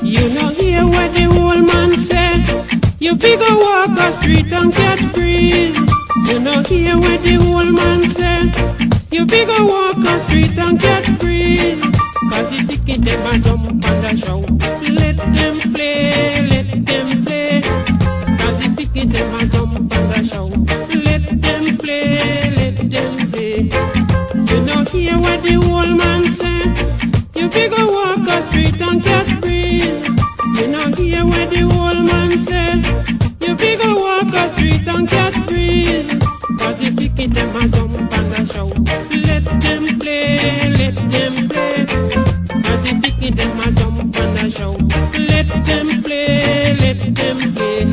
You know hear what the old man said. You figure walk a street and catch breeze. You know hear what the old man said. You figure walk a street and catch breeze. Cause the ticket them a jump and a shout. Let them play, let them play. Cause the ticket them a jump and a shout. Let them play, let them play. You know hear what the old man said. You figure walk a street and catch breeze. You know hear what the old man said. You figure walk a street and catch breeze. Cause the ticket them a jump and a shout. Let them play, let them play. Cause the ticket them a jump and a shout. Let them play, let them play.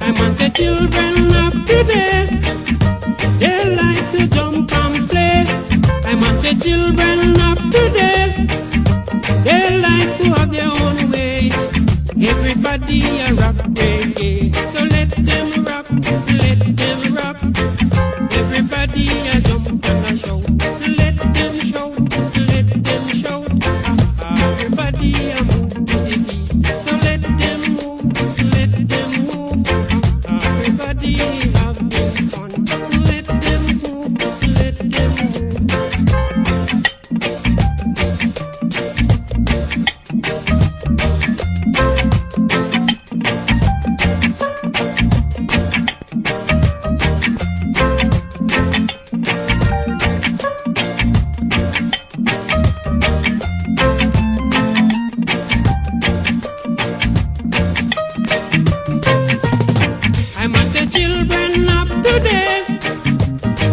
I want the children of today. They like to jump and play. I want the children of today. They like to have their own way. Everybody a rock reggae. So let them rock, let them rock. Everybody a jump and a shout. Let them shout, let them shout. Everybody a move to the beat. So let them move, let them move. Everybody having fun. Let them move, let them move. I want the children of today.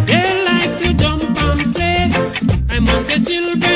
They like to jump and play. I want the children